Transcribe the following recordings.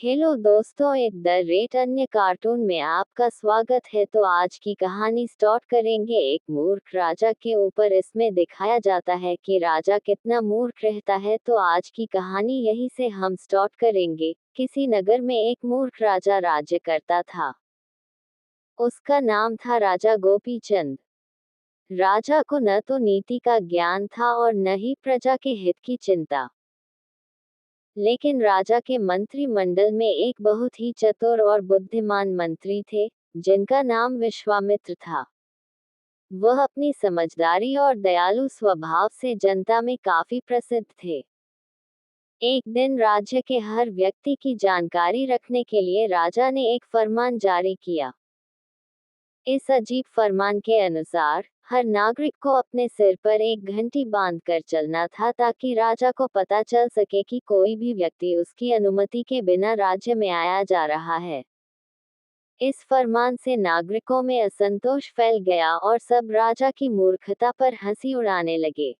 Hello दोस्तों, एक the rate अन्य कार्टून में आपका स्वागत है। तो आज की कहानी स्टार्ट करेंगे एक मूर्ख राजा के ऊपर। इसमें दिखाया जाता है कि राजा कितना मूर्ख रहता है। तो आज की कहानी यहीं से हम स्टार्ट करेंगे। किसी नगर में एक मूर्ख राजा राज्य करता था। उसका नाम था राजा गोपीचंद। राजा को न तो नीति का ज्ञान था और न ही प्रजा के हित की चिंता। लेकिन राजा के मंत्रिमंडल में एक बहुत ही चतुर और बुद्धिमान मंत्री थे, जिनका नाम विश्वामित्र था। वह अपनी समझदारी और दयालु स्वभाव से जनता में काफी प्रसिद्ध थे। एक दिन राज्य के हर व्यक्ति की जानकारी रखने के लिए राजा ने एक फरमान जारी किया। इस अजीब फरमान के अनुसार हर नागरिक को अपने सिर पर एक घंटी बांधकर चलना था, ताकि राजा को पता चल सके कि कोई भी व्यक्ति उसकी अनुमति के बिना राज्य में आया जा रहा है। इस फरमान से नागरिकों में असंतोष फैल गया और सब राजा की मूर्खता पर हंसी उड़ाने लगे।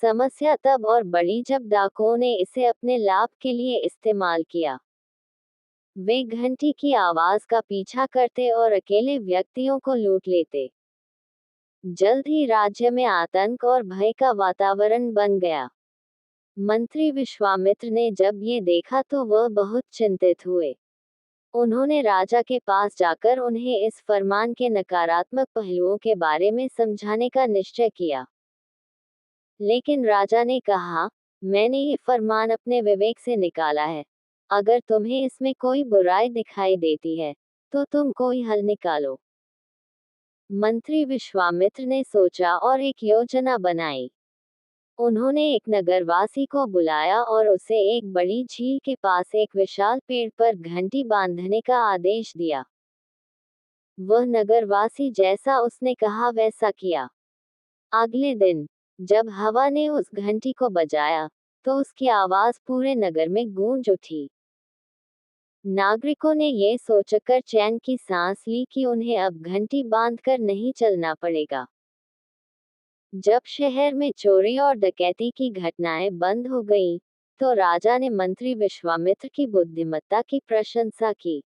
समस्या तब और बढ़ी जब डाकुओं ने इसे अपने लाभ के लिए इस्तेमाल किया। वे घंटी की आवाज का पीछा करते और अकेले व्यक्तियों को लूट लेते। जल्द ही राज्य में आतंक और भय का वातावरण बन गया। मंत्री विश्वामित्र ने जब ये देखा तो वह बहुत चिंतित हुए। उन्होंने राजा के पास जाकर उन्हें इस फरमान के नकारात्मक पहलुओं के बारे में समझाने का निश्चय किया। लेकिन राजा ने कहा, मैंने ये फरमान अपने विवेक से निकाला है। अगर तुम्हें इसमें कोई बुराई दिखाई देती है, तो तुम कोई हल निकालो। मंत्री विश्वामित्र ने सोचा और एक योजना बनाई। उन्होंने एक नगरवासी को बुलाया और उसे एक बड़ी झील के पास एक विशाल पेड़ पर घंटी बांधने का आदेश दिया। वह नगरवासी जैसा उसने कहा वैसा किया। अगले दिन जब हवा ने उस घंटी को बजाया, तो उसकी आवाज पूरे नगर में गूंज उठी। नागरिकों ने ये सोचकर चैन की सांस ली कि उन्हें अब घंटी बांधकर नहीं चलना पड़ेगा। जब शहर में चोरी और डकैती की घटनाएं बंद हो गईं, तो राजा ने मंत्री विश्वामित्र की बुद्धिमत्ता की प्रशंसा की।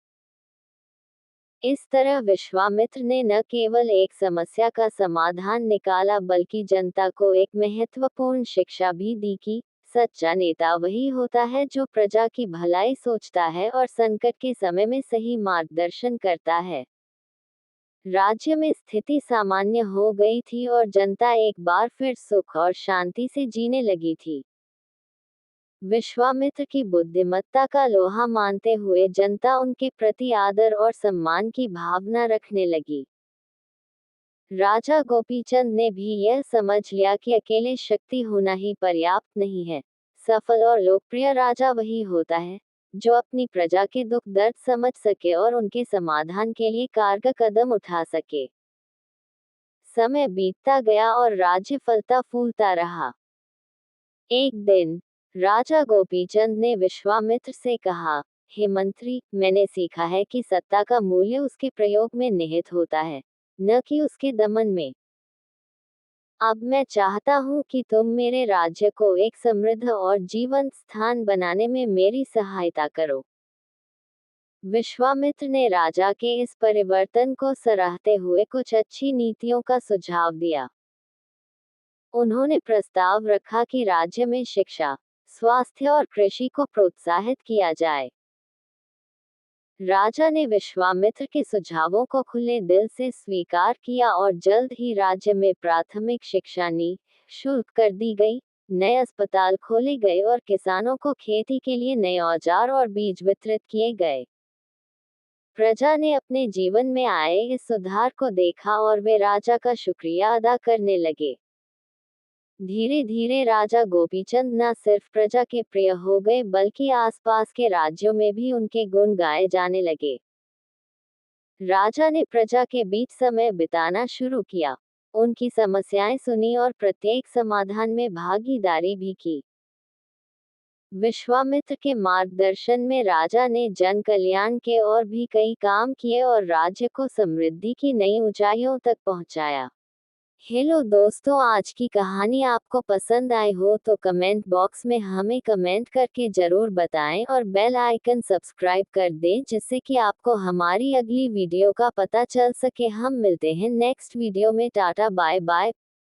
इस तरह विश्वामित्र ने न केवल एक समस्या का समाधान निकाला, बल्कि जनता को एक महत्वपूर्ण शिक्षा भी दी कि सच्चा नेता वही होता है जो प्रजा की भलाई सोचता है और संकट के समय में सही मार्गदर्शन करता है। राज्य में स्थिति सामान्य हो गई थी और जनता एक बार फिर सुख और शांति से जीने लगी थी। विश्वामित्र की बुद्धिमत्ता का लोहा मानते हुए जनता उनके प्रति आदर और सम्मान की भावना रखने लगी। राजा गोपीचंद ने भी यह समझ लिया कि अकेले शक्ति होना ही पर्याप्त नहीं है। सफल और लोकप्रिय राजा वही होता है जो अपनी प्रजा के दुख दर्द समझ सके और उनके समाधान के लिए कारगर कदम उठा सके। समय बीतता गया और राज्य फलता फूलता रहा। एक दिन राजा गोपीचंद ने विश्वामित्र से कहा, हे मंत्री, मैंने सीखा है कि सत्ता का मूल्य उसके प्रयोग में निहित होता है, न कि उसके दमन में। अब मैं चाहता हूँ कि तुम मेरे राज्य को एक समृद्ध और जीवंत स्थान बनाने में मेरी सहायता करो। विश्वामित्र ने राजा के इस परिवर्तन को सराहते हुए कुछ अच्छी नीतियों का सुझाव दिया। उन्होंने प्रस्ताव रखा कि राज्य में शिक्षा, स्वास्थ्य और कृषि को प्रोत्साहित किया जाए। राजा ने विश्वामित्र के सुझावों को खुले दिल से स्वीकार किया और जल्द ही राज्य में प्राथमिक शिक्षा निःशुल्क कर दी गई, नए अस्पताल खोले गए और किसानों को खेती के लिए नए औजार और बीज वितरित किए गए। प्रजा ने अपने जीवन में आए इस सुधार को देखा और वे राजा का शुक्रिया अदा करने लगे। धीरे धीरे राजा गोपीचंद न सिर्फ प्रजा के प्रिय हो गए, बल्कि आसपास के राज्यों में भी उनके गुण गाए जाने लगे। राजा ने प्रजा के बीच समय बिताना शुरू किया, उनकी समस्याएं सुनी और प्रत्येक समाधान में भागीदारी भी की। विश्वामित्र के मार्गदर्शन में राजा ने जन कल्याण के और भी कई काम किए और राज्य को समृद्धि की नई ऊंचाइयों तक पहुंचाया। हेलो दोस्तों, आज की कहानी आपको पसंद आई हो तो कमेंट बॉक्स में हमें कमेंट करके जरूर बताएं और बेल आइकन सब्सक्राइब कर दें जिससे कि आपको हमारी अगली वीडियो का पता चल सके। हम मिलते हैं नेक्स्ट वीडियो में। Tata bye bye.